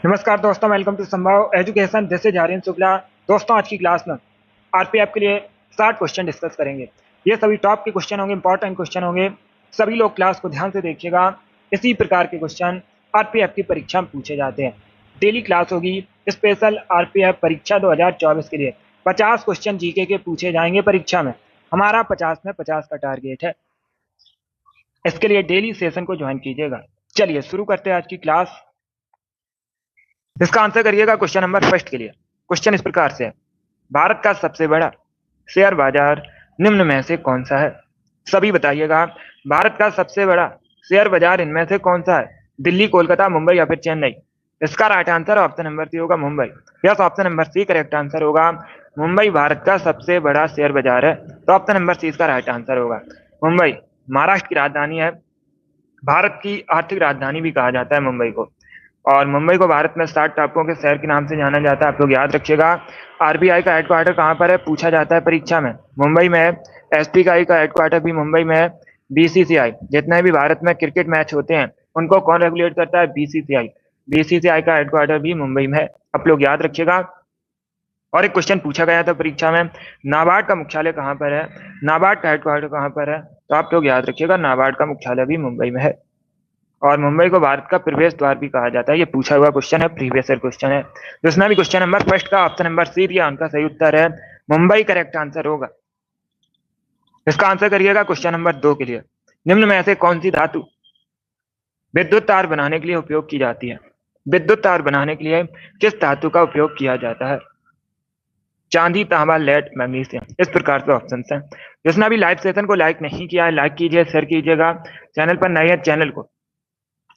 नमस्कार दोस्तों, welcome to Sambhav Education. This is Aryan Shukla. दोस्तों, आज की क्लास में आरपीएफ के लिए 60 क्वेश्चन डिस्कस करेंगे। ये सभी टॉप के क्वेश्चन होंगे, इंपॉर्टेंट क्वेश्चन होंगे। सभी लोग क्लास को ध्यान से देखिएगा। इसी प्रकार के क्वेश्चन आरपीएफ की परीक्षा में पूछे जाते हैं। डेली क्लास होगी स्पेशल आरपीएफ परीक्षा 2024 के लिए। 50 क्वेश्चन जीके के पूछे जाएंगे परीक्षा में। हमारा 50 में 50 का टारगेट है। इसके लिए डेली सेशन को ज्वाइन कीजिएगा। चलिए शुरू करते हैं आज की क्लास। इसका आंसर करिएगा क्वेश्चन नंबर फर्स्ट के लिए। क्वेश्चन इस प्रकार से है, भारत का सबसे बड़ा शेयर बाजार निम्न में से कौन सा है? सभी बताइएगा, भारत का सबसे बड़ा शेयर बाजार इनमें से कौन सा है? दिल्ली, कोलकाता, मुंबई या फिर चेन्नई? इसका right answer option number C होगा, Mumbai. Yes, option number C correct answer होगा। मुंबई भारत का सबसे बड़ा शेयर बाजार है, तो ऑप्शन नंबर सी इसका राइट आंसर होगा। मुंबई महाराष्ट्र की राजधानी है। भारत की आर्थिक राजधानी भी कहा जाता है मुंबई को। और मुंबई को भारत में 60 टापुओं के शहर के नाम से जाना जाता है, आप लोग याद रखिएगा। आरबीआई का हेडक्वार्टर कहाँ पर है, पूछा जाता है परीक्षा में, मुंबई में है। एसबीआई का हेडक्वार्टर भी मुंबई में है। बीसीसीआई, जितने भी भारत में क्रिकेट मैच होते हैं उनको कौन रेगुलेट करता है? बीसीसीआई। बीसीसीआई का हेडक्वार्टर भी मुंबई में है, आप लोग याद रखिएगा। और एक क्वेश्चन पूछा गया था परीक्षा में, नाबार्ड का मुख्यालय कहाँ पर है? नाबार्ड का हेडक्वार्टर कहाँ पर है? तो आप लोग याद रखिएगा, नाबार्ड का मुख्यालय भी मुंबई में है। और मुंबई को भारत का प्रवेश द्वार भी कहा जाता है। ये पूछा हुआ क्वेश्चन है, प्रीवियस ईयर क्वेश्चन है। जिसमें भी क्वेश्चन नंबर फर्स्ट का ऑप्शन नंबर सी दिया, उनका सही उत्तर है मुंबई, करेक्ट आंसर होगा। इसका आंसर करिएगा क्वेश्चन नंबर 2 के लिए। निम्न में से कौन सी धातु विद्युत तार बनाने के लिए उपयोग की जाती है? विद्युत तार बनाने के लिए किस धातु का उपयोग किया जाता है? चांदी, तांबा, लेड, मैग्नीशियम। इस प्रकार के ऑप्शन हैं। जिसने भी लाइव सेशन को लाइक नहीं किया है, लाइक कीजिए, शेयर कीजिएगा। चैनल पर नए हैं, चैनल को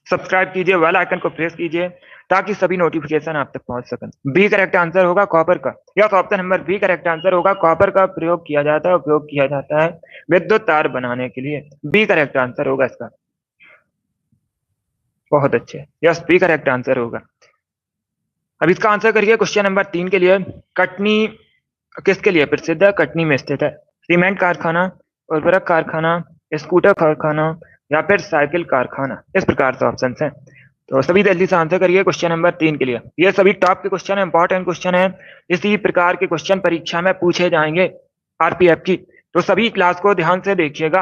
सब्सक्राइब कीजिए, बेल आइकन को प्रेस कीजिए ताकि सभी नोटिफिकेशन आप तक पहुंच सकें। बी करेक्ट आंसर होगा कॉपर का। Yes, option number B correct answer होगा। कॉपर का प्रयोग किया जाता है, उपयोग किया जाता है विद्युत तार बनाने के लिए। बी करेक्ट आंसर होगा इसका। बहुत अच्छे, यस, बी करेक्ट आंसर होगा। अब इसका आंसर करिए क्वेश्चन नंबर 3 के लिए। कटनी किसके लिए प्रसिद्ध है? कटनी में स्थित है सीमेंट कारखाना, उर्वरक कारखाना, स्कूटर कारखाना या फिर साइकिल कारखाना? इस प्रकार से ऑप्शन हैं। तो सभी जल्दी से आंसर करिए क्वेश्चन नंबर 3 के लिए। ये सभी टॉप के क्वेश्चन है, इंपॉर्टेंट क्वेश्चन है। इसी प्रकार के क्वेश्चन परीक्षा में पूछे जाएंगे आरपीएफ की, तो सभी क्लास को ध्यान से देखिएगा।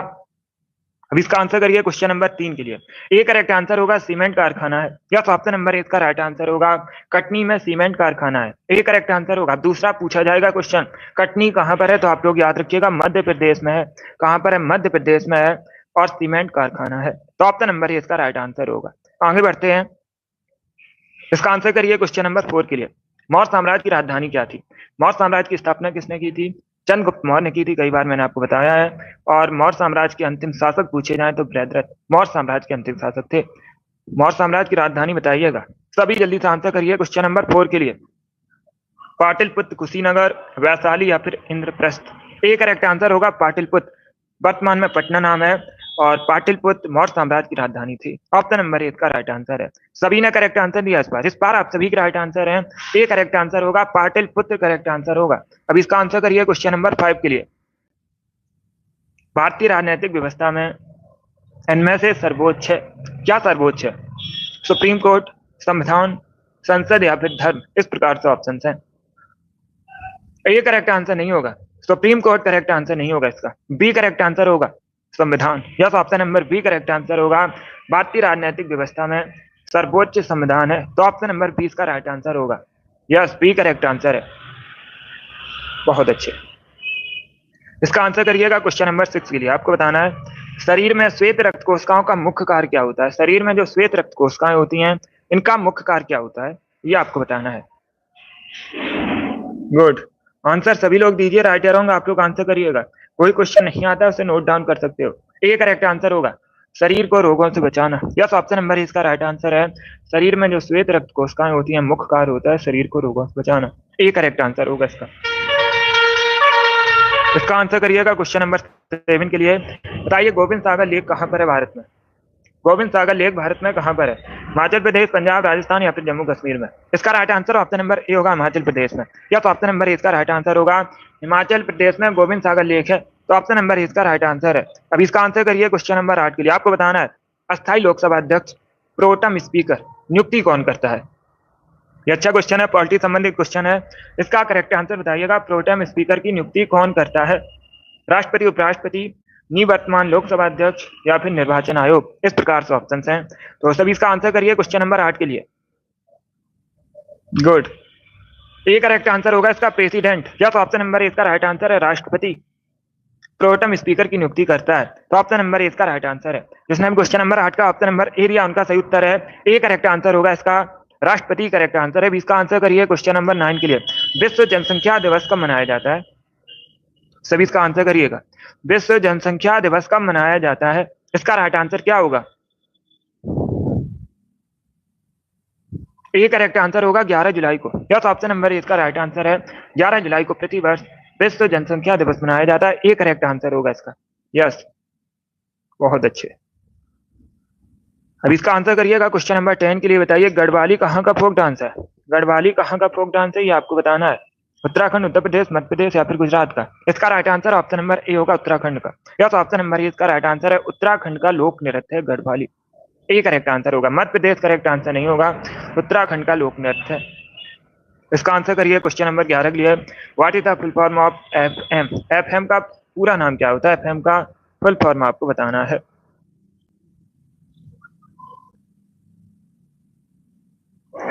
अब इसका आंसर करिए क्वेश्चन नंबर 3 के लिए। ए करेक्ट आंसर होगा सीमेंट कारखाना है। यस, ऑप्शन नंबर ए इसका राइट आंसर होगा। कटनी में सीमेंट कारखाना है, ए करेक्ट आंसर होगा। दूसरा पूछा जाएगा क्वेश्चन, कटनी कहां पर है? तो आप लोग याद रखिएगा, मध्य प्रदेश में है। कहां पर है? मध्य प्रदेश में है। और सीमेंट कारखाना है, तो ऑप्शन नंबर ए इसका राइट आंसर होगा। आगे बढ़ते हैं। इसका आंसर करिए क्वेश्चन नंबर 4 के लिए। मौर्य साम्राज्य की राजधानी क्या थी? मौर्य साम्राज्य की स्थापना किसने की थी? चंद्रगुप्त मौर्य ने की थी, कई बार मैंने आपको बताया है। और मौर्य साम्राज्य के अंतिम शासक पूछे जाए तो बृहद्रथ मौर्य साम्राज्य के अंतिम शासक थे। मौर्य साम्राज्य की राजधानी बताइएगा। सभी जल्दी से आंसर करिए क्वेश्चन नंबर 4 के लिए। पाटलिपुत्र, कुशीनगर, वैशाली या फिर इंद्रप्रस्थ? ए करेक्ट आंसर होगा पाटलिपुत्र। वर्तमान में पटना नाम है। और पाटलिपुत्र मौर्य साम्राज्य की राजधानी थी। ऑप्शन नंबर ए इसका राइट आंसर है। सभी ने करेक्ट आंसर दिया इस बार आप सभी के राइट आंसर हैं। ए करेक्ट आंसर होगा, पाटलिपुत्र करेक्ट आंसर होगा। अब इसका आंसर करिए क्वेश्चन नंबर 5 के लिए। भारतीय राजनीतिक व्यवस्था में इनमें से सर्वोच्च है, क्या सर्वोच्च है? सुप्रीम कोर्ट, संविधान, संसद या फिर धर्म? इस प्रकार से ऑप्शन हैं। ये करेक्ट आंसर नहीं होगा, सुप्रीम कोर्ट करेक्ट आंसर नहीं होगा इसका। बी करेक्ट आंसर होगा, संविधान। Yes, option number B correct answer होगा। भारतीय राजनीतिक व्यवस्था में सर्वोच्च संविधान है, तो ऑप्शन नंबर 20 का राइट आंसर होगा। यस, बी करेक्ट आंसर है। बहुत अच्छे। इसका आंसर करिएगा क्वेश्चन नंबर 6 के लिए। आपको बताना है शरीर में श्वेत रक्त कोशिकाओं का मुख्य कार्य क्या होता है? शरीर में जो श्वेत रक्त कोशिकाएं होती हैं, इनका मुख्य कार्य क्या होता है, ये आपको बताना है। गुड आंसर सभी लोग दीजिए, राइट या रॉन्ग आप लोग आंसर करिएगा। कोई क्वेश्चन नहीं आता है उसे नोट डाउन कर सकते हो। ए करेक्ट आंसर होगा, शरीर को रोगों से बचाना। यस, ऑप्शन नंबर इसका राइट आंसर है। शरीर में जो श्वेत रक्त कोशिकाएं होती हैं, मुख्य कार्य होता है शरीर को रोगों से बचाना। ए करेक्ट आंसर होगा इसका। इसका आंसर करिएगा क्वेश्चन नंबर 7 के लिए। बताइए गोविंद सागर लेक कहां पर है भारत में? गोविंद सागर लेक भारत में कहां पर है? हिमाचल प्रदेश, पंजाब, राजस्थान या फिर जम्मू कश्मीर में? इसका right answer option number A होगा, हिमाचल प्रदेश में। या तो ऑप्शन नंबर इसका राइट आंसर होगा, हिमाचल प्रदेश में गोविंद सागर लेक है, तो ऑप्शन नंबर इसका राइट आंसर है। अब इसका आंसर करिए क्वेश्चन नंबर 8 के लिए। आपको बताना है अस्थायी लोकसभा अध्यक्ष, प्रोटम स्पीकर नियुक्ति कौन करता है? ये अच्छा क्वेश्चन है, पॉलिटी संबंधित क्वेश्चन है। इसका करेक्ट आंसर बताइएगा। प्रोटेम स्पीकर की नियुक्ति कौन करता है? राष्ट्रपति, उपराष्ट्रपति, निवर्तमान लोकसभा अध्यक्ष या फिर निर्वाचन आयोग। इस प्रकार से ऑप्शन हैं। तो सभी इसका आंसर करिए क्वेश्चन नंबर 8 के लिए। गुड। ए करेक्ट आंसर होगा इसका president. Yes, option number A इसका राइट आंसर है। राष्ट्रपति प्रोटेम स्पीकर की नियुक्ति करता है। तो ऑप्शन नंबर ए इसका राइट आंसर है। जिसने क्वेश्चन नंबर 8 का ऑप्शन नंबर ए दिया उनका सही उत्तर है। ए करेक्ट आंसर होगा इसका राष्ट्रपति करेक्ट आंसर है। इसका आंसर करिए क्वेश्चन नंबर 9 के लिए। विश्व जनसंख्या दिवस कब मनाया जाता है? सभी इसका आंसर करिएगा। विश्व जनसंख्या दिवस कब मनाया जाता है? इसका राइट आंसर क्या होगा? ए करेक्ट आंसर होगा 11 जुलाई को। यस, ऑप्शन नंबर ए इसका राइट आंसर है। 11 जुलाई को प्रतिवर्ष विश्व जनसंख्या दिवस मनाया जाता है। ए करेक्ट आंसर होगा इसका। यस, बहुत अच्छे। अब इसका आंसर करिएगा क्वेश्चन नंबर 10 के लिए। बताइए गढ़वाली कहाँ का फोक डांस है? गढ़वाली कहाँ का फोक डांस है ये आपको बताना है। उत्तराखंड, उत्तर प्रदेश, मध्य प्रदेश या फिर गुजरात का। इसका right answer option number A होगा उत्तराखंड का। यस, ऑप्शन नंबर ए इसका राइट आंसर है। उत्तराखंड का लोक नृत्य है गढ़वाली। ए करेक्ट आंसर होगा। मध्य प्रदेश करेक्ट आंसर नहीं होगा, उत्तराखंड का लोक नृत्य है। इसका आंसर करिए क्वेश्चन नंबर 11 के लिए। What is the full form of FM? FM का पूरा नाम क्या होता है? एफएम का फुल फॉर्म आपको बताना है।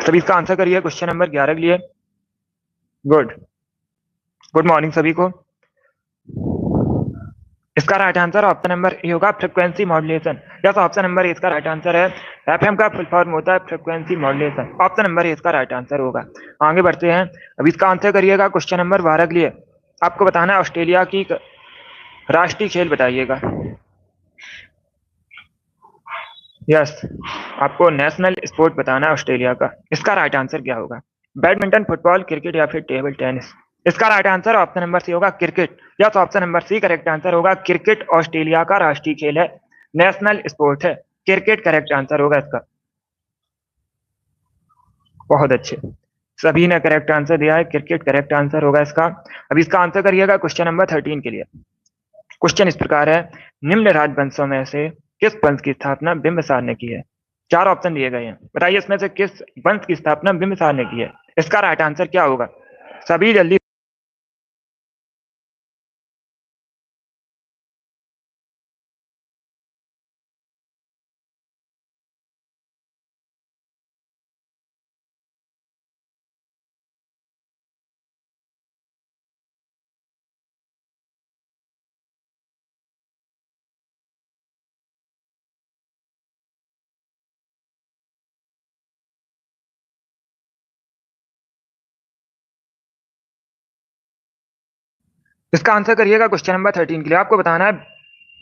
सभी इसका आंसर करिए क्वेश्चन नंबर 11 के लिए। गुड। गुड मॉर्निंग सभी को। इसका right answer option number A होगा frequency modulation. Yes, option number A इसका राइट आंसर है। एफएम का फुल फॉर्म होता है frequency modulation. Option number A इसका राइट आंसर होगा। आगे बढ़ते हैं। अब इसका आंसर करिएगा क्वेश्चन नंबर 12 के लिए। आपको बताना है ऑस्ट्रेलिया की राष्ट्रीय खेल बताइएगा। यस, आपको नेशनल स्पोर्ट बताना है ऑस्ट्रेलिया का। इसका राइट आंसर क्या होगा? बैडमिंटन, फुटबॉल, क्रिकेट या फिर टेबल टेनिस। इसका right answer option number C होगा cricket. Yes, option number C correct answer होगा। क्रिकेट ऑस्ट्रेलिया का राष्ट्रीय खेल है, नेशनल स्पोर्ट है। क्रिकेट करेक्ट आंसर होगा इसका। बहुत अच्छे, सभी ने करेक्ट आंसर दिया है। क्रिकेट करेक्ट आंसर होगा इसका। अब इसका आंसर करिएगा क्वेश्चन नंबर 13 के लिए। क्वेश्चन इस प्रकार है, निम्न राजवंशों में से किस वंश की स्थापना बिंबिसार ने की है? 4 ऑप्शन दिए गए हैं। बताइए इसमें से किस वंश की स्थापना बिंबिसार ने की है? इसका राइट आंसर क्या होगा? सभी जल्दी। इसका आंसर करिएगा क्वेश्चन नंबर 13 के लिए। आपको बताना है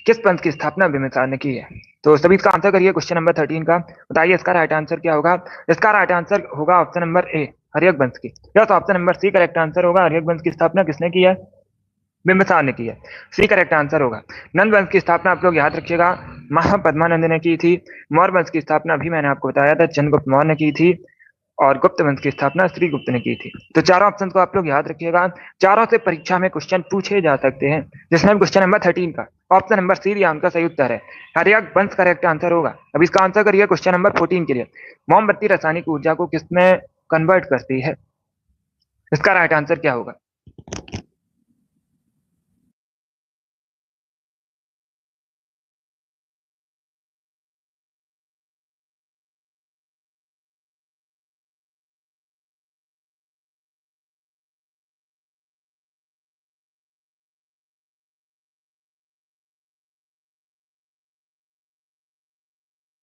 किस पंथ की स्थापना बिंबिसार ने की है। तो सभी इसका आंसर करिए क्वेश्चन नंबर 13 का। बताइए इसका राइट आंसर क्या होगा? इसका राइट आंसर होगा ऑप्शन नंबर ए, हर्यक वंश की। Yes, option number C correct answer होगा। हर्यक वंश की स्थापना किसने की है? बिंबिसार ने की है। सी करेक्ट आंसर होगा। नंद वंश की स्थापना आप लोग याद रखिएगा, महापद्मानंद ने की थी। मौर्य वंश की स्थापना भी मैंने आपको बताया था, चंद्रगुप्त मौर्य ने की थी। और गुप्त वंश की स्थापना श्रीगुप्त ने की थी। तो चारों ऑप्शन को आप लोग याद रखिएगा। चारों से परीक्षा में क्वेश्चन पूछे जा सकते हैं। जिसमें क्वेश्चन नंबर 13 का ऑप्शन नंबर सी दिया उनका सही उत्तर है। हर्यक वंश करेक्ट आंसर होगा। अब इसका आंसर करिए क्वेश्चन नंबर 14 के लिए। मोमबत्ती रासायनिक ऊर्जा को किसमें कन्वर्ट करती है? इसका राइट आंसर क्या होगा?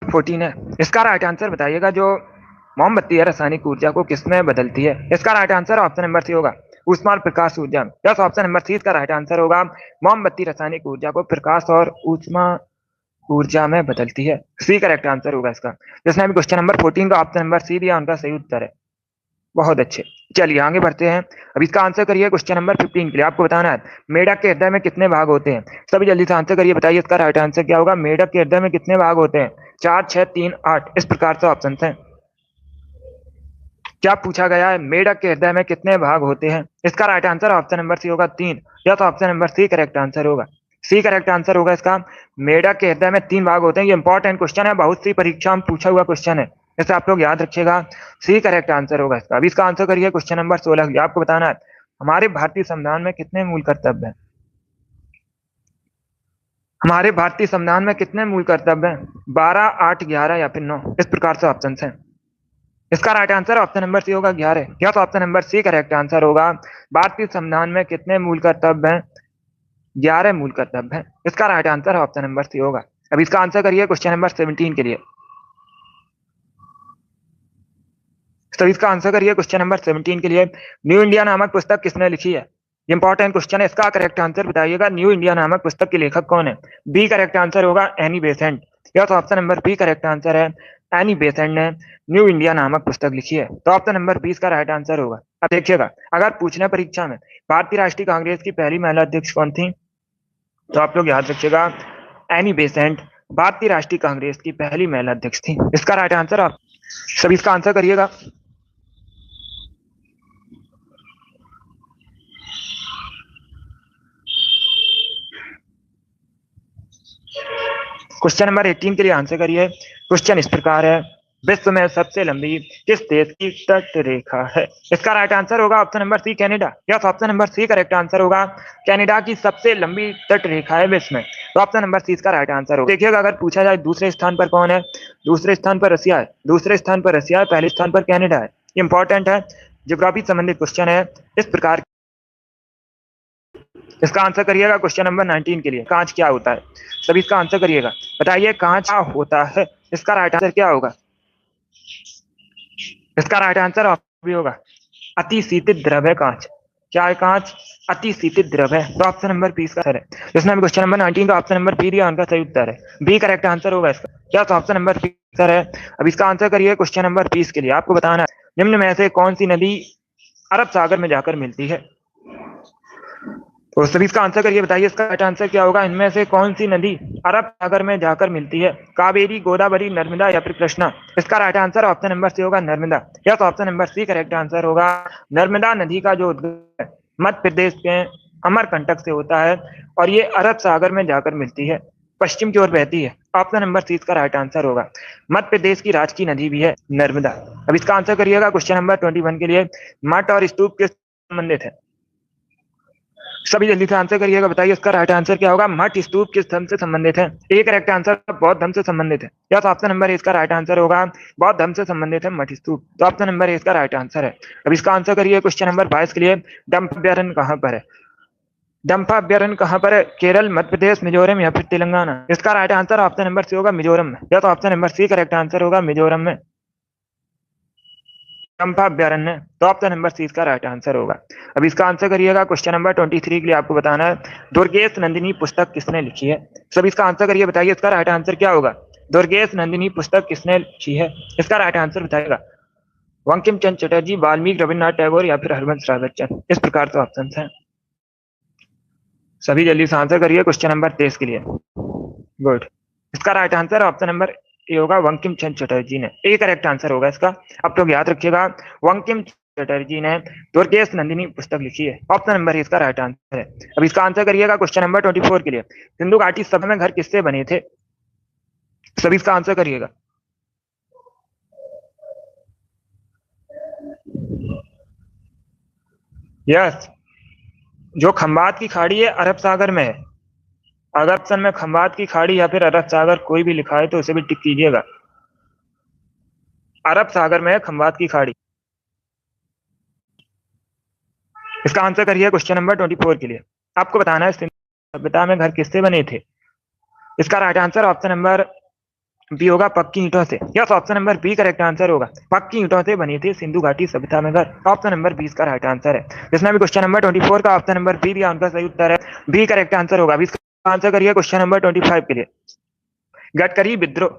फोर्टीन है। इसका राइट आंसर बताइएगा। जो मोमबत्ती है रासायनिक ऊर्जा को किसमें बदलती है? इसका right answer option number C होगा, ऊष्मा और प्रकाश ऊर्जा। यस, ऑप्शन नंबर सी इसका राइट आंसर होगा। मोमबत्ती रासायनिक ऊर्जा को प्रकाश और ऊष्मा ऊर्जा में बदलती है। सी करेक्ट आंसर होगा इसका। जिसने भी क्वेश्चन नंबर 14 का ऑप्शन नंबर सी दिया उनका सही उत्तर है। बहुत अच्छे, चलिए आगे बढ़ते हैं। अब इसका आंसर करिए क्वेश्चन नंबर 15 के लिए। आपको बताना है मेढक के हृदय में कितने भाग होते हैं? सभी जल्दी से आंसर करिए। बताइए इसका राइट आंसर क्या होगा? मेढक के हृदय में कितने भाग होते हैं? 4, 6, 3, 8। इस प्रकार से ऑप्शन हैं। क्या पूछा गया है? मेढक के हृदय में कितने भाग होते हैं? इसका right answer option number C होगा 3। या तो option number C correct answer होगा। सी करेक्ट आंसर होगा इसका। मेढक के हृदय में 3 भाग होते हैं। ये इंपॉर्टेंट क्वेश्चन है, बहुत सी परीक्षा में पूछा हुआ क्वेश्चन है। इसे आप लोग याद रखिएगा, सी करेक्ट आंसर होगा इसका। अभी इसका आंसर करिए क्वेश्चन नंबर 16। आपको बताना है हमारे भारतीय संविधान में कितने मूल कर्तव्य हैं। हमारे भारतीय संविधान में कितने मूल कर्तव्य हैं? 12, 8, 11 या फिर 9? इस प्रकार से ऑप्शन हैं। इसका right answer option number C होगा 11। क्या तो option number C correct answer होगा। भारतीय संविधान में कितने मूल कर्तव्य हैं? 11 मूल कर्तव्य हैं। इसका right answer option number C होगा। अब इसका आंसर करिए क्वेश्चन नंबर 17 के लिए। तो इसका आंसर करिए क्वेश्चन नंबर 17 के लिए। न्यू इंडिया नामक पुस्तक किसने लिखी है? इंपॉर्टेंट क्वेश्चन है, इसका करेक्ट आंसर बताइएगा। न्यू इंडिया नामक पुस्तक के लेखक कौन है? बी करेक्ट आंसर होगा एनी बेसेंट। या तो option number B correct answer है। एनी बेसेंट ने न्यू इंडिया नामक पुस्तक लिखी है, तो ऑप्शन नंबर 20 का राइट आंसर होगा। अब देखिएगा, अगर पूछना परीक्षा में भारतीय राष्ट्रीय कांग्रेस की पहली महिला अध्यक्ष कौन थी, तो आप लोग याद रखिएगा एनी बेसेंट भारतीय राष्ट्रीय कांग्रेस की पहली महिला अध्यक्ष थी। इसका राइट आंसर आप सभी इसका आंसर करिएगा। क्वेश्चन नंबर 18 के लिए आंसर करिए। क्वेश्चन इस प्रकार है, विश्व में सबसे लंबी किस देश की तट रेखा है? इसका राइट आंसर होगा ऑप्शन नंबर सी कनाडा। या तो option number C correct answer होगा। कनाडा की सबसे लंबी तट रेखा है विश्व में, तो ऑप्शन नंबर सी इसका राइट आंसर होगा। देखिएगा, अगर पूछा जाए दूसरे स्थान पर कौन है, दूसरे स्थान पर रसिया है, दूसरे स्थान पर रसिया है, पहले स्थान पर कनाडा है। इंपॉर्टेंट है, ज्योग्राफी संबंधित क्वेश्चन है इस प्रकार। इसका आंसर करिएगा क्वेश्चन नंबर 19 के लिए। कांच क्या होता है? सभी इसका आंसर करिएगा, बताइए कांच क्या होता है। इसका राइट आंसर क्या होगा? इसका राइट आंसर भी होगा अति शीतित द्रव है कांच। क्या है कांच? अति शीतित द्रव है, तो ऑप्शन नंबर बी इसका है। जिसने भी क्वेश्चन नंबर 19 का ऑप्शन नंबर बी दिया उनका सही उत्तर है। बी करेक्ट आंसर होगा इसका। क्या तो ऑप्शन नंबर बी सर है। अब इसका आंसर करिए क्वेश्चन नंबर 20 के लिए। आपको बताना है निम्न में से कौन सी नदी अरब सागर में जाकर मिलती है? तो सभी इसका आंसर करिए, बताइए इसका राइट आंसर क्या होगा। इनमें से कौन सी नदी अरब सागर में जाकर मिलती है? कावेरी, गोदावरी, नर्मदा या फिर कृष्णा? इसका right answer option number C होगा नर्मदा। या तो option number C correct answer होगा। नर्मदा नदी का जो उद्गम है मध्य प्रदेश के अमरकंटक से होता है और ये अरब सागर में जाकर मिलती है, पश्चिम की ओर बहती है। ऑप्शन नंबर सी इसका राइट आंसर होगा। मध्य प्रदेश की राजकीय नदी भी है नर्मदा। अब इसका आंसर करिएगा क्वेश्चन नंबर 21 के लिए। मठ और स्तूप किस संबंधित है? सभी जल्दी से आंसर करिएगा, बताइए इसका राइट आंसर क्या होगा। मठ स्तूप किस धर्म से संबंधित है? एक करेक्ट आंसर बौद्ध धर्म से संबंधित है। या तो ऑप्शन नंबर ए इसका राइट आंसर होगा। बौद्ध धर्म से संबंधित है मठ स्तूप, तो ऑप्शन नंबर ए इसका राइट आंसर है। अब इसका आंसर करिए क्वेश्चन नंबर 22 के लिए। डंप अभ्यारण्य कहाँ पर है? डंपा अभ्यारण्य कहाँ पर है? केरल, मध्य प्रदेश, मिजोरम या फिर तेलंगाना? इसका right answer option number C होगा मिजोरम में। या तो option number C correct answer होगा मिजोरम में चंपा अभ्यारण्य, तो ऑप्शन नंबर सी इसका राइट आंसर होगा। अब इसका आंसर करिएगा क्वेश्चन नंबर 23 के लिए। आपको बताना है दुर्गेश नंदिनी पुस्तक किसने लिखी है? सब इसका आंसर करिए, बताइए इसका राइट आंसर क्या होगा। दुर्गेश नंदिनी पुस्तक किसने लिखी है? इसका राइट आंसर बताएगा बंकिम चंद्र चटर्जी, वाल्मीकि, रविन्द्रनाथ टैगोर या फिर हरवंश राय बच्चन? इस प्रकार से ऑप्शन है। सभी जल्दी से आंसर करिए क्वेश्चन नंबर 23 के लिए। गुड, इसका right answer option number A होगा बंकिम चंद्र चटर्जी ने। ए करेक्ट आंसर होगा इसका। आप लोग याद रखिएगा बंकिम चटर्जी ने दुर्गेश नंदिनी पुस्तक लिखी है। ऑप्शन नंबर इसका राइट आंसर है। अब इसका आंसर करिएगा क्वेश्चन नंबर 24 के लिए। सिंधु घाटी सभा में घर किससे बने थे? सभी इसका आंसर करिएगा। यस, जो खंबात की खाड़ी है अरब सागर में है। अगर ऑप्शन में खंबात की खाड़ी या फिर अरब सागर कोई भी लिखा है तो उसे भी टिक कीजिएगा। अरब सागर में है खंबात की खाड़ी। इसका आंसर करिए क्वेश्चन नंबर 24 के लिए। आपको बताना है सिंधु सभ्यता में घर किससे बने थे? इसका right answer option number B होगा पक्की ईंटों से। Yes, option number B correct answer होगा। पक्की ईंटों से बनी थी सिंधु घाटी सभ्यता में घर। ऑप्शन नंबर 20 का राइट आंसर है। जिसने भी क्वेश्चन नंबर 24 का ऑप्शन नंबर बी दिया उनका सही उत्तर है। बी करेक्ट आंसर होगा। अभी इसका आंसर करिए क्वेश्चन नंबर 25 के लिए। गडकरी विद्रोह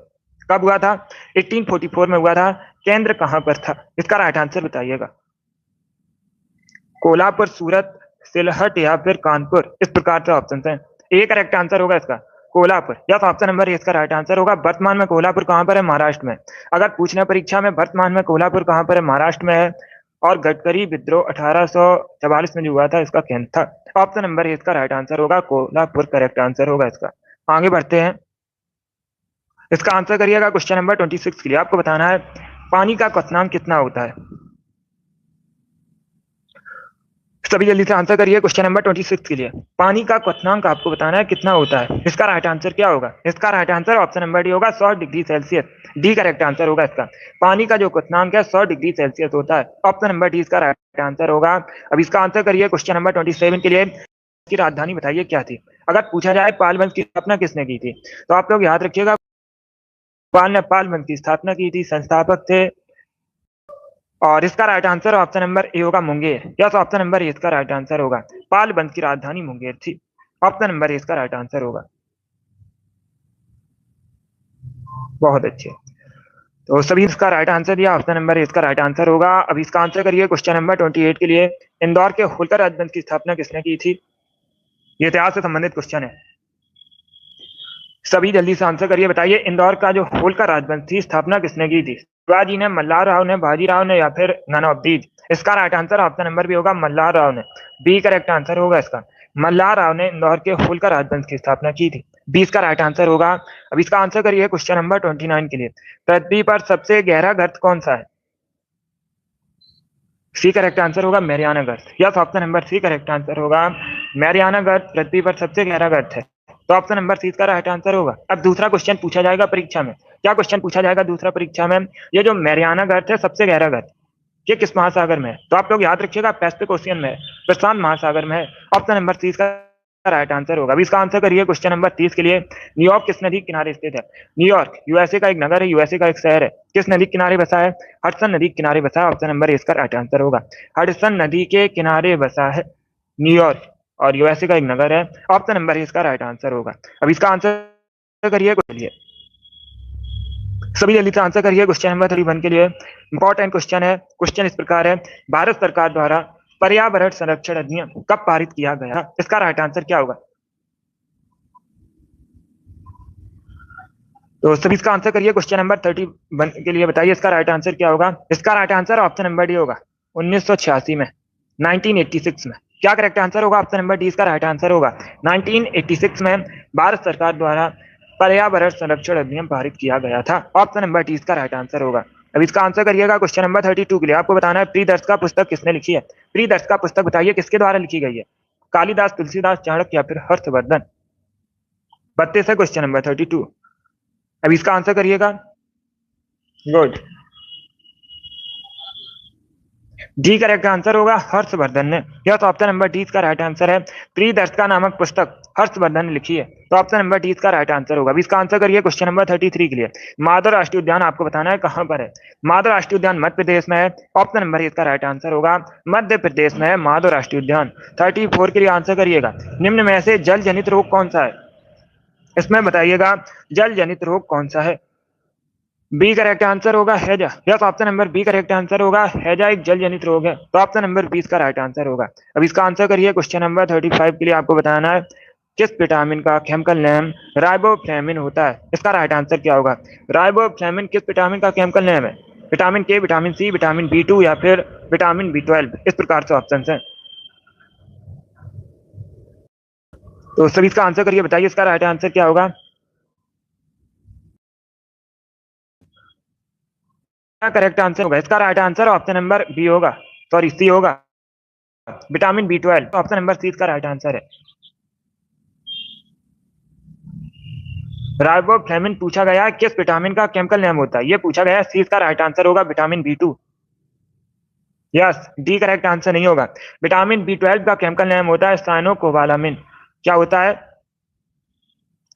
कब हुआ था? 1844 में हुआ था। केंद्र कहां पर था? इसका राइट आंसर बताइएगा। कोल्हापुर, सूरत, सिलहट या फिर कानपुर? इस प्रकार से ऑप्शन है। ए करेक्ट आंसर होगा इसका कोल्हापुर। या तो ऑप्शन नंबर ए इसका राइट आंसर होगा। वर्तमान में कोल्हापुर कहां पर है? महाराष्ट्र में। अगर पूछना परीक्षा में वर्तमान में कोल्हापुर कहां पर है? महाराष्ट्र में है। और गडकरी विद्रोह 1844 में जो हुआ था इसका केंद्र था। ऑप्शन नंबर ए इसका राइट आंसर होगा कोल्हापुर करेक्ट आंसर होगा इसका। आगे बढ़ते हैं। इसका आंसर करिएगा क्वेश्चन नंबर 26 के लिए। आपको बताना है पानी का क्वथनांक कितना होता है। सभी जल्दी से आंसर करिए क्वेश्चन नंबर 26 के लिए। पानी का क्वथनांक आपको बताना है कितना होता है। इसका राइट आंसर क्या होगा? इसका right answer option number D होगा 100 degree Celsius. D correct answer होगा इसका। पानी का जो क्वथनांक है 100 डिग्री सेल्सियस होता है। ऑप्शन नंबर डी इसका राइट आंसर होगा। अब इसका आंसर करिए क्वेश्चन नंबर 27 के लिए। की राजधानी बताइए क्या थी। अगर पूछा जाए पालवंश की स्थापना किसने की थी, तो आप लोग याद रखिएगा पाल ने पालवंश की स्थापना की थी, संस्थापक थे। और इसका right answer option number A होगा Munger. Yes, option number A इसका राइट आंसर होगा। पाल वंश की राजधानी मुंगेर थी। ऑप्शन नंबर ए इसका राइट आंसर होगा। बहुत अच्छे, तो सभी इसका राइट आंसर दिया। ऑप्शन नंबर ए इसका राइट आंसर होगा। अब इसका आंसर करिए क्वेश्चन नंबर 28 के लिए। इंदौर के होलकर राजवंश की स्थापना किसने की थी? ये इतिहास से संबंधित क्वेश्चन है। सभी जल्दी से आंसर करिए, बताइए इंदौर का जो होलकर राजवंश थी स्थापना किसने की थी? शिवाजी ने, मल्हार राव ने, बाजीराव ने, या फिर नन ऑफ दीज? इसका right answer option number B होगा मल्हार राव ने। बी करेक्ट आंसर होगा इसका। मल्हार राव ने इंदौर के होलकर राजवंश की स्थापना की थी। 20 का राइट आंसर होगा। अब इसका आंसर करिए क्वेश्चन नंबर 29 के लिए। पृथ्वी पर सबसे गहरा गर्त कौन सा है? सी करेक्ट आंसर होगा मैरियाना गर्त। Yes, option number C correct answer होगा। मैरियाना गर्त पृथ्वी पर सबसे गहरा गर्त है, तो ऑप्शन नंबर सी का राइट आंसर होगा। अब दूसरा क्वेश्चन पूछा जाएगा परीक्षा में। क्या क्वेश्चन पूछा जाएगा दूसरा परीक्षा में? ये जो मैरियाना गर्त है सबसे गहरा गर्त, ये किस महासागर में है? तो आप लोग याद रखिएगा पैसिफिक ओशियन में है, प्रशांत महासागर में है। ऑप्शन नंबर सी का राइट आंसर होगा। अभी इसका आंसर करिए क्वेश्चन नंबर 30 के लिए। न्यूयॉर्क किस नदी के किनारे स्थित है? न्यूयॉर्क यूएसए का एक नगर है, यूएसए का एक शहर है। किस नदी के किनारे बसा है? हडसन नदी के किनारे बसा है। ऑप्शन नंबर इसका राइट आंसर होगा। हडसन नदी के किनारे बसा है न्यूयॉर्क, और यूएसए का एक नगर है। ऑप्शन नंबर इसका राइट आंसर होगा। अब इसका आंसर करिए सभी जल्दी से आंसर करिए क्वेश्चन नंबर 31 के लिए। इंपॉर्टेंट क्वेश्चन है। क्वेश्चन इस प्रकार है, भारत सरकार द्वारा पर्यावरण संरक्षण अधिनियम कब पारित किया गया? इसका राइट आंसर क्या होगा? तो सभी इसका आंसर करिए क्वेश्चन नंबर 31 के लिए। बताइए इसका राइट आंसर क्या होगा? इसका right answer option number D होगा 1986 में, 1986 में। क्या करेक्ट आंसर होगा? ऑप्शन नंबर डी इसका राइट आंसर होगा। 1986 में भारत सरकार द्वारा पर्यावरण संरक्षण अधिनियम पारित किया गया था। ऑप्शन नंबर डी इसका राइट आंसर होगा। अब इसका आंसर करिएगा क्वेश्चन नंबर 32 के लिए। आपको बताना है प्रियदर्श का पुस्तक किसने लिखी है? प्रियदर्श का पुस्तक बताइए किसके द्वारा लिखी गई है? कालिदास, तुलसीदास, चाणक्य, या फिर हर्षवर्धन? 32 है क्वेश्चन नंबर 32। अब इसका आंसर करिएगा। गुड, डी करेक्ट आंसर होगा हर्षवर्धन ने। यह तो ऑप्शन नंबर डी इसका राइट आंसर है। प्रियदर्श का नामक पुस्तक हर्षवर्धन ने लिखी है, तो ऑप्शन नंबर डी इसका राइट आंसर होगा। अब इसका आंसर करिए क्वेश्चन नंबर 33 के लिए। माधव राष्ट्रीय उद्यान आपको बताना है कहां पर है। माधव राष्ट्रीय उद्यान मध्य प्रदेश में है। ऑप्शन नंबर इसका राइट आंसर होगा। मध्य प्रदेश में है माधव राष्ट्रीय उद्यान। 34 के लिए आंसर करिएगा। निम्न में से जल जनित रोग कौन सा है? इसमें बताइएगा जल जनित रोग कौन सा है। बी करेक्ट आंसर होगा हैजा। Yes, option number B correct answer होगा। हैजा एक जल जनित रोग है, तो ऑप्शन नंबर 20 का राइट आंसर होगा। अब इसका आंसर करिए क्वेश्चन नंबर 35 के लिए। आपको बताना है किस विटामिन का केमिकल नेम राइबोफ्लेविन होता है। इसका राइट आंसर क्या होगा? राइबोफ्लेविन किस विटामिन का केमिकल नेम है? विटामिन के, विटामिन सी, विटामिन B2 या फिर विटामिन B12? इस प्रकार से ऑप्शन है, तो सभी इसका आंसर करिए। बताइए इसका राइट आंसर क्या होगा? करेक्ट आंसर होगा। इसका right answer option number B होगा, सॉरी सी होगा, vitamin B12। Option number C इसका राइट आंसर है। राइबोफ्लेविन पूछा गया किस विटामिन का केमिकल नेम होता है, ये पूछा गया। सी इसका राइट आंसर होगा vitamin B2। Yes, D correct answer नहीं होगा। विटामिन B12 का केमिकल नेम होता है साइनोकोबालामिन। क्या होता है?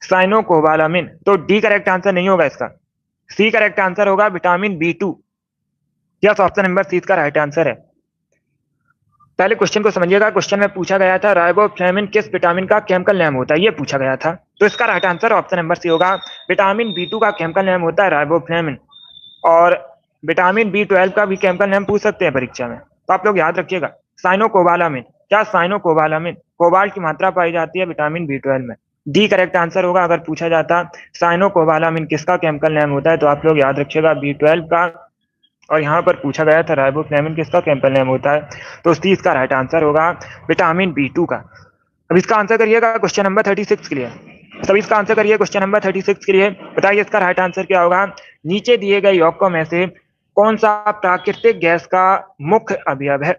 साइनोकोबालामिन। तो डी करेक्ट आंसर नहीं होगा इसका। सी करेक्ट आंसर होगा vitamin B2। Yes, option number C इसका राइट आंसर है। पहले क्वेश्चन को समझिएगा। क्वेश्चन में पूछा गया था राइबोफ्लेविन किस विटामिन का केमिकल नेम होता है, ये पूछा गया था। तो इसका right answer option number C होगा। विटामिन B2 का केमिकल नेम होता है राइबोफ्लेविन। और विटामिन B12 का भी केमिकल नेम पूछ सकते हैं परीक्षा में, तो आप लोग याद रखिएगा साइनोकोबालामिन। क्या साइनोकोबालामिन? कोबाल्ट की मात्रा पाई जाती है विटामिन B12 में। डी करेक्ट आंसर होगा। अगर पूछा जाता साइनोकोबालामिन किसका केमिकल नेम होता है, तो आप लोग याद रखिएगा B12 का। और यहाँ पर पूछा गया था राइबोफ्लेविन किसका केमिकल नेम होता है, तो सी इसका राइट आंसर होगा विटामिन B2 का। अब इसका आंसर करिएगा क्वेश्चन नंबर 36 के लिए। सभी इसका आंसर करिए। क्वेश्चन नंबर 36 के लिए बताइए इसका राइट आंसर क्या होगा। नीचे दिए गए यौगिकों में से कौन सा प्राकृतिक गैस का मुख्य अवयव है?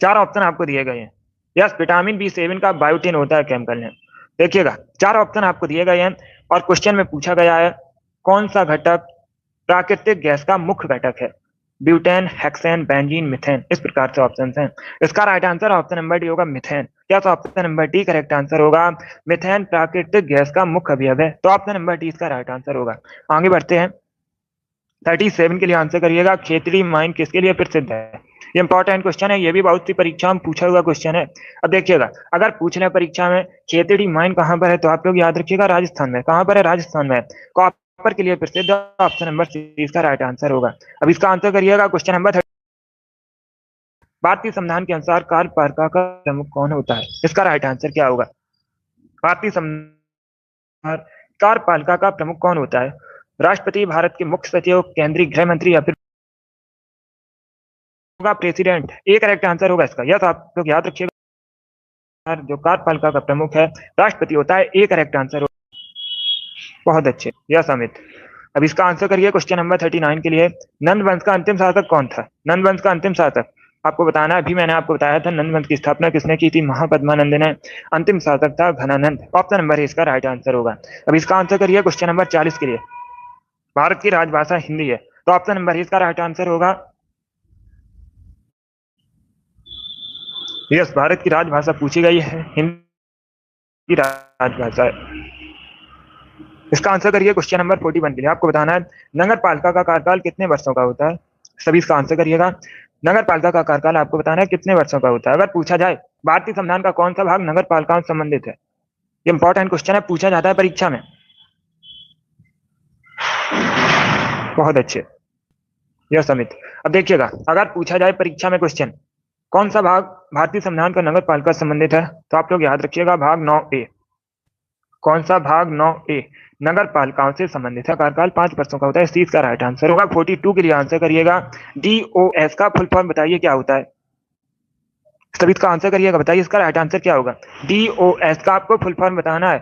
चार ऑप्शन आपको दिए गए हैं। यस, विटामिन बी7 का बायोटिन होता है केमिकल नेम। देखिएगा, चार ऑप्शन आपको दिए गए हैं और क्वेश्चन में पूछा गया है कौन सा घटक प्राकृतिक गैस का मुख्य घटक है? ब्यूटेन, हेक्सेन, बेंजीन, मिथेन, इस प्रकार से ऑप्शन हैं। इसका right answer option number D होगा, मिथेन। क्या तो option number D correct answer होगा। मिथेन प्राकृतिक गैस का मुख्य अवयव है, तो ऑप्शन नंबर डी इसका राइट आंसर होगा। आगे बढ़ते हैं। 37 के लिए आंसर करिएगा। खेतड़ी माइन किसके लिए प्रसिद्ध है? ये इंपॉर्टेंट क्वेश्चन है, ये भी बहुत सी परीक्षा में पूछा हुआ क्वेश्चन है। अब देखिएगा, अगर पूछ रहे परीक्षा में खेतड़ी माइन कहाँ पर है, तो आप लोग याद रखिएगा राजस्थान में। कहाँ पर है? राजस्थान में। कॉपर के लिए प्रसिद्ध, ऑप्शन नंबर सी इसका राइट आंसर होगा। अब इसका आंसर करिएगा। क्वेश्चन नंबर भारतीय संविधान के अनुसार कार्यपालिका का प्रमुख कौन होता है? इसका राइट आंसर क्या होगा? भारतीय संविधान कार्यपालिका का प्रमुख कौन होता है? राष्ट्रपति, भारत के मुख्य सचिव, केंद्रीय गृह मंत्री या फिर होगा प्रेसिडेंट? एक करेक्ट आंसर होगा इसका। यह तो आप लोग याद रखिएगा, जो कार्यपालिका का प्रमुख है राष्ट्रपति होता है। एक करेक्ट आंसर होगा। बहुत अच्छे, यस अमित। अब इसका आंसर करिए। क्वेश्चन नंबर 39 के लिए नंद वंश का अंतिम शासक कौन था? नंद वंश का अंतिम शासक आपको बताना है। अभी मैंने आपको बताया था नंद वंश की स्थापना किसने की थी? महापद्मानंद ने। अंतिम शासक था घनानंद। ऑप्शन नंबर इसका राइट आंसर होगा। अब इसका आंसर करिए। क्वेश्चन नंबर 40 के लिए भारत की राजभाषा हिंदी है, तो ऑप्शन नंबर इसका राइट आंसर होगा। यस, भारत की राजभाषा पूछी गई है, हिंदी राजभाषा है। इसका आंसर करिए। क्वेश्चन नंबर 41 के लिए आपको बताना है नगर पालिका का कार्यकाल कितने वर्षों का होता है? सभी इसका आंसर करिएगा। नगर पालिका का कार्यकाल आपको बताना है कितने वर्षों का होता है। अगर पूछा जाए भारतीय संविधान का कौन सा भाग नगर पालिकाओं से संबंधित है? ये इंपॉर्टेंट क्वेश्चन है, पूछा जाता है परीक्षा में। बहुत अच्छे, यस अमित। अब देखिएगा, अगर पूछा जाए परीक्षा में क्वेश्चन कौन सा भाग भारतीय संविधान का नगर पालिका से संबंधित है, तो आप लोग याद रखिएगा भाग 9A। कौन सा भाग? 9A नगर पालिकाओं से संबंधित है। कार्यकाल 5 वर्षों का होता है। सी इसका राइट आंसर होगा। 42 के लिए आंसर करिएगा। DOS का फुल फॉर्म बताइए क्या होता है? सभी इसका आंसर करिएगा, बताइए इसका राइट आंसर क्या होगा। DOS का आपको फुल फॉर्म बताना है।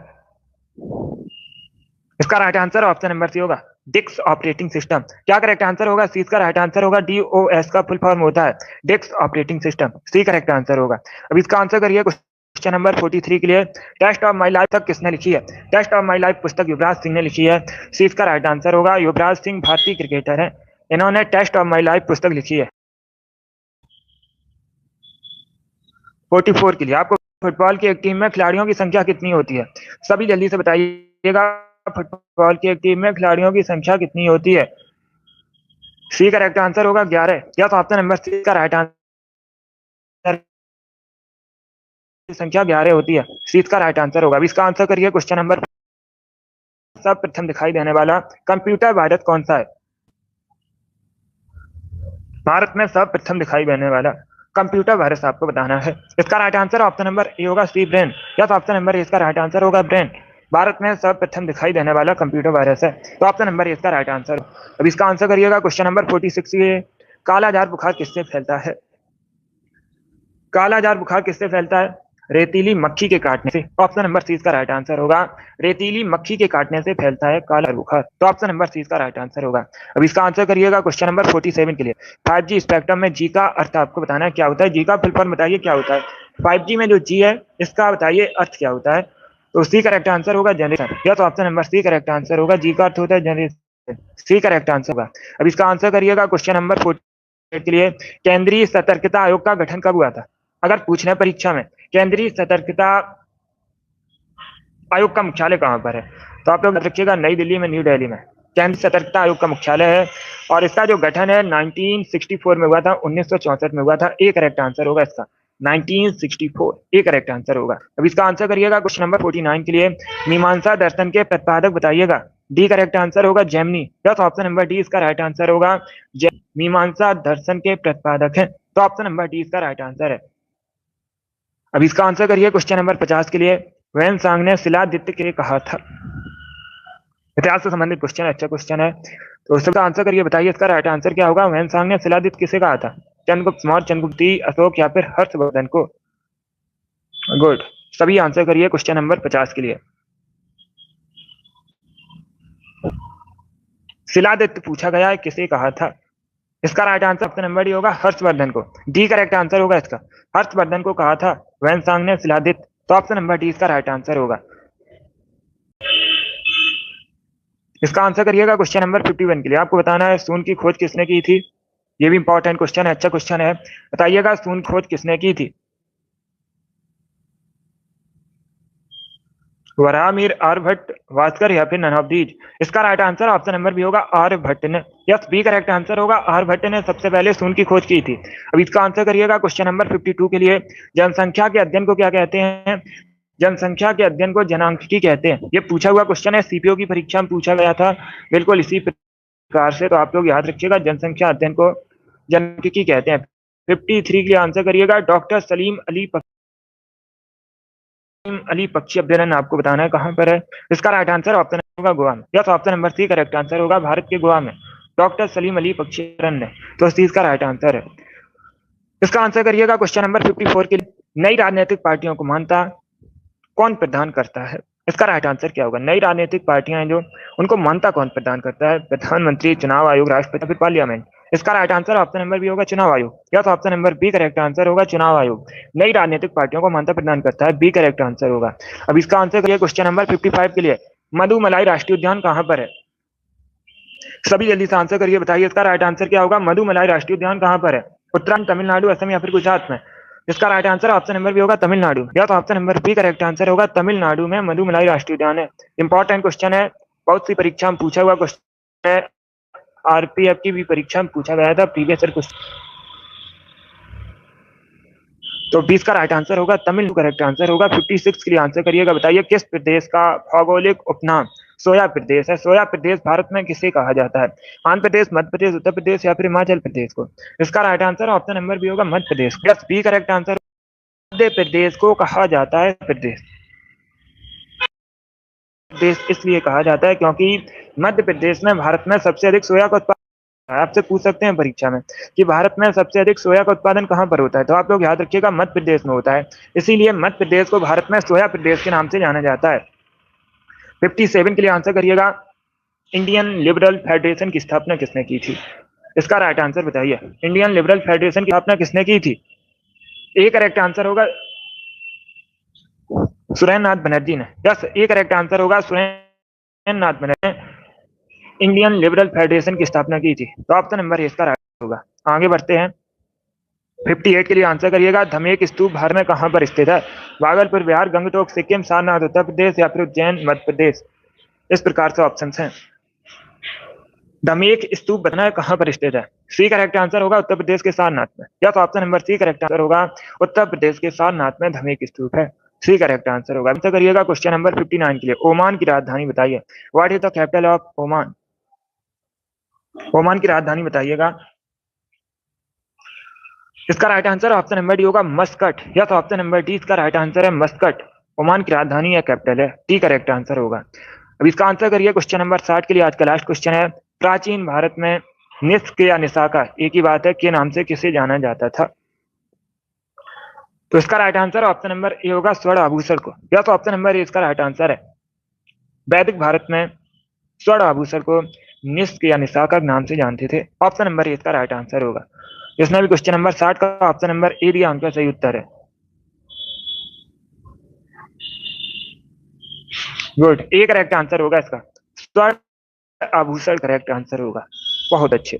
इसका right answer option number C होगा, डिस्क ऑपरेटिंग सिस्टम। क्या करेक्ट आंसर होगा? सी इसका राइट आंसर होगा। DOS का फुल फॉर्म होता है disk operating system. C correct answer होगा। अब इसका आंसर करिए। क्वेश्चन नंबर 43 के लिए टेस्ट ऑफ माई लाइफ तक किसने लिखी है? टेस्ट ऑफ माई लाइफ पुस्तक युवराज सिंह ने लिखी है। सी इसका राइट आंसर होगा। युवराज सिंह भारतीय क्रिकेटर है, इन्होंने टेस्ट ऑफ माई लाइफ पुस्तक लिखी है। 44 के लिए आपको फुटबॉल की एक टीम में खिलाड़ियों की संख्या कितनी होती है? सभी जल्दी से बताइएगा, फुटबॉल की एक टीम में खिलाड़ियों की संख्या कितनी होती है? सी करेक्ट आंसर होगा 11। या तो ऑप्शन नंबर सी का राइट आंसर संख्या 11 होती है। सी इसका राइट आंसर होगा। अब इसका आंसर करिए। क्वेश्चन नंबर सर्वप्रथम दिखाई देने वाला कंप्यूटर वायरस कौन सा है? भारत में सर्वप्रथम दिखाई देने वाला कंप्यूटर वायरस आपको बताना है। इसका right answer option number A होगा, सी ब्रेन। या तो ऑप्शन नंबर ए इसका राइट आंसर होगा, ब्रेन। भारत में सर्वप्रथम दिखाई देने वाला कंप्यूटर वायरस है, तो ऑप्शन नंबर ए इसका राइट आंसर। अब इसका आंसर करिएगा। क्वेश्चन नंबर 46 ये कालाजार बुखार किससे फैलता है? कालाजार बुखार किससे फैलता है? रेतीली मक्खी के काटने से। ऑप्शन नंबर सी इसका राइट आंसर होगा। रेतीली मक्खी के काटने से फैलता है काला बुखार, तो ऑप्शन नंबर सी इसका राइट आंसर होगा। अब इसका आंसर करिएगा। क्वेश्चन नंबर 47 के लिए 5G स्पेक्ट्रम में जी का अर्थ आपको बताना है क्या होता है। जी का फुल फॉर्म बताइए क्या होता है। 5G में जो जी है इसका बताइए अर्थ क्या होता है, तो सी करेक्ट आंसर होगा जनरेशन। या तो option number C correct answer होगा। जी का अर्थ होता है जनरेशन, सी करेक्ट आंसर होगा। अब इसका आंसर करिएगा। क्वेश्चन नंबर 48 के लिए केंद्रीय सतर्कता आयोग का गठन कब हुआ था? अगर पूछना है परीक्षा में केंद्रीय सतर्कता आयोग का मुख्यालय कहां पर है, तो आप लोग रखिएगा नई दिल्ली में, न्यू दिल्ली में केंद्रीय सतर्कता आयोग का मुख्यालय है। और इसका जो गठन है 1964 में हुआ था, 1964 में हुआ था। एक करेक्ट आंसर होगा इसका 1964, एक करेक्ट आंसर होगा। अब इसका आंसर करिएगा। क्वेश्चन नंबर 49 के लिए मीमांसा दर्शन के प्रतिपादक बताइएगा। डी करेक्ट आंसर होगा Jaimini. Plus option number D इसका राइट आंसर होगा। मीमांसा दर्शन के प्रतिपादक है, तो ऑप्शन नंबर डी इसका राइट आंसर है। अब इसका आंसर करिए। क्वेश्चन नंबर 50 के लिए वैन सांग ने शिलादित्य के कहा था। इतिहास से संबंधित क्वेश्चन, अच्छा क्वेश्चन है, तो इसका आंसर करिए, बताइए इसका राइट आंसर क्या होगा। वैन सांग ने शिलादित्य किसे कहा था? चंद्रगुप्त मौर्य, चंद्रगुप्ती, अशोक या फिर हर्षवर्धन को? गुड, सभी आंसर करिए क्वेश्चन नंबर 50 के लिए। शिलादित्य पूछा गया है, किसे कहा था? इसका right answer option number D होगा हर्षवर्धन को। डी करेक्ट आंसर होगा इसका। हर्षवर्धन को कहा था वैनसांग ने शिलादित्य, तो ऑप्शन नंबर डी इसका राइट आंसर होगा। इसका आंसर करिएगा क्वेश्चन नंबर 51 के लिए। आपको बताना है सून की खोज किसने की थी। ये भी इंपॉर्टेंट क्वेश्चन है, अच्छा क्वेश्चन है। बताइएगा सून खोज किसने की थी? वराहमिहिर, आर्यभट्ट, भास्कर या फिर नन ऑफ दीज। इसका right answer option number B होगा आर्यभट्ट ने। यस, बी करेक्ट आंसर होगा। आर्यभट्ट ने सबसे पहले शून्य की खोज की थी। अब इसका आंसर करिएगा क्वेश्चन नंबर 52 के लिए। जनसंख्या के अध्ययन को क्या कहते हैं? जनसंख्या के अध्ययन को जनांकिकी कहते हैं। ये पूछा हुआ क्वेश्चन है, सीपीओ की परीक्षा में पूछा गया था, बिल्कुल इसी प्रकार से। तो आप लोग याद रखिएगा, जनसंख्या अध्ययन को जनांकिकी कहते हैं। 53 के लिए आंसर करिएगा डॉक्टर सलीम अली पक्षी अभ्यारण्य। आपको बताना है कहां पर है। इसका राइट आंसर ऑप्शन होगा गोवा में। Yes, option number C correct answer होगा, भारत के गोवा में डॉक्टर सलीम अली पक्षी अभ्यारण्य, तो इस चीज का राइट आंसर है। इसका आंसर करिएगा क्वेश्चन नंबर 54 के लिए। नई राजनीतिक पार्टियों को मान्यता कौन प्रदान करता है? इसका राइट आंसर क्या होगा? नई राजनीतिक पार्टियां हैं जो, उनको मान्यता कौन प्रदान करता है? प्रधानमंत्री, चुनाव आयोग, राष्ट्रपति, फिर पार्लियामेंट। इसका right answer option number B होगा चुनाव आयोग। या तो option number B correct answer होगा, चुनाव आयोग नई राजनीतिक पार्टियों को मान्यता प्रदान करता है। बी करेक्ट आंसर होगा। अब इसका आंसर करिए क्वेश्चन नंबर 55 के लिए। मधुमलाई राष्ट्रीय उद्यान कहां पर है? सभी जल्दी से आंसर करिए, बताइए इसका राइट आंसर क्या होगा? मधुमलाई राष्ट्रीय उद्यान कहां पर है? उत्तराखंड, तमिलनाडु, असम या फिर गुजरात में। इसका right answer option number B होगा तमिलनाडु। या तो option number B correct answer होगा, तमिलनाडु में मधुमलाई राष्ट्रीय उद्यान है। इंपॉर्टेंट क्वेश्चन है, बहुत सी परीक्षा में पूछा हुआ क्वेश्चन है, आरपीएफ की भी परीक्षा में पूछा गया था प्रीवियस ईयर क्वेश्चन। तो 20 का राइट आंसर होगा तमिल, करेक्ट आंसर होगा। 56 के लिए आंसर करिएगा, बताइए किस प्रदेश का भौगोलिक उपनाम सोया प्रदेश है? सोया प्रदेश भारत में किसे कहा जाता है? आंध्र प्रदेश, मध्य प्रदेश, उत्तर प्रदेश या फिर हिमाचल प्रदेश को। इसका right answer option number B होगा Madhya Pradesh. Yes, B correct answer. Madhya Pradesh को कहा जाता है प्रदेश, देश इसलिए कहा जाता है क्योंकि मध्य प्रदेश में भारत में सबसे अधिक सोया का उत्पादन। आपसे पूछ सकते हैं परीक्षा में कि भारत में सबसे अधिक सोया का उत्पादन कहां पर होता है, तो आप लोग याद रखिएगा मध्य प्रदेश में होता है। इसीलिए मध्य प्रदेश को भारत में सोया प्रदेश के नाम से जाना जाता है। 57 के लिए आंसर करिएगा, इंडियन लिबरल फेडरेशन की स्थापना किसने की थी? इसका राइट आंसर बताइए। इंडियन लिबरल फेडरेशन की स्थापना किसने की थी? ए करेक्ट आंसर होगा सुरेंद्र नाथ बनर्जी ने। यस, ए करेक्ट आंसर होगा सुरेंद्र नाथ बनर्जी ने इंडियन लिबरल फेडरेशन की स्थापना की थी। तो ऑप्शन नंबर इसका राइट होगा। आगे बढ़ते हैं, 58 के लिए आंसर करिएगा, धमेक स्तूप भारत में कहां पर स्थित है? भागलपुर, बिहार, गंगटोक, सिक्किम, सारनाथ उत्तर प्रदेश या फिर उज्जैन मध्य प्रदेश। इस प्रकार से ऑप्शन हैं। धमेक स्तूप बताना है कहां पर स्थित है। सी करेक्ट आंसर होगा उत्तर प्रदेश के सारनाथ में। या तो option number C correct answer होगा, उत्तर प्रदेश के सारनाथ में धमेक स्तूप है। सी करेक्ट आंसर होगा। आंसर करिएगा क्वेश्चन नंबर 59 के लिए। ओमान की राजधानी बताइए। What is the capital of Oman? Oman की राजधानी बताइएगा। इसका right answer option number D होगा मस्कट। या तो ऑप्शन नंबर डी इसका राइट आंसर है मस्कट। ओमान की राजधानी या कैपिटल है। डी करेक्ट आंसर होगा। अब इसका आंसर करिए क्वेश्चन नंबर 60 के लिए। आज का लास्ट क्वेश्चन है, प्राचीन भारत में निष्क या निशाका एक ही बात है के नाम से किसे जाना जाता था? तो इसका right answer option number A होगा स्वर्ण आभूषण को। या तो ऑप्शन नंबर ए इसका राइट आंसर है। वैदिक भारत में स्वर्ण आभूषण को निष्क या निशाका के नाम से जानते थे। ऑप्शन नंबर ए इसका राइट आंसर होगा। जिसने भी क्वेश्चन नंबर 60 का ऑप्शन नंबर ए दिया उनका सही उत्तर है। गुड, ए करेक्ट आंसर होगा इसका। स्वर्ण आभूषण करेक्ट आंसर होगा। बहुत अच्छे।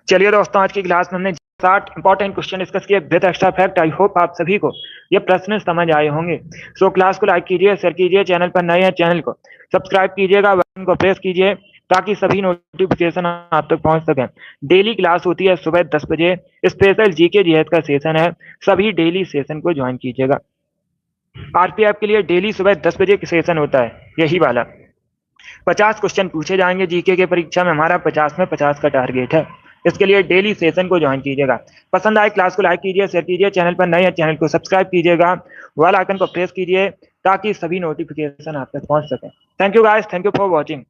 चलिए दोस्तों, आज की क्लास में हमने 60 इंपॉर्टेंट क्वेश्चन डिस्कस किए with extra fact. I hope आप सभी को ये प्रश्न समझ आए होंगे। सो क्लास को लाइक कीजिए, शेयर कीजिए, चैनल पर नए हैं चैनल को सब्सक्राइब कीजिएगा, बटन को प्रेस कीजिए ताकि सभी नोटिफिकेशन आप तक पहुंच सके। डेली क्लास होती है सुबह 10 बजे। स्पेशल जीके जीएस का सेशन है, सभी डेली सेशन को ज्वाइन कीजिएगा। आरपीएफ के लिए डेली सुबह 10 बजे सेशन होता है, यही वाला। 50 क्वेश्चन पूछे जाएंगे जीके के परीक्षा में। हमारा 50 में 50 का टारगेट है। इसके लिए डेली सेशन को ज्वाइन कीजिएगा। पसंद आए क्लास को लाइक कीजिए, शेयर कीजिए, चैनल पर नए हैं चैनल को सब्सक्राइब कीजिएगा, बेल आइकन को प्रेस कीजिए ताकि सभी नोटिफिकेशन आप तक पहुंच सके। Thank you guys, thank you for watching.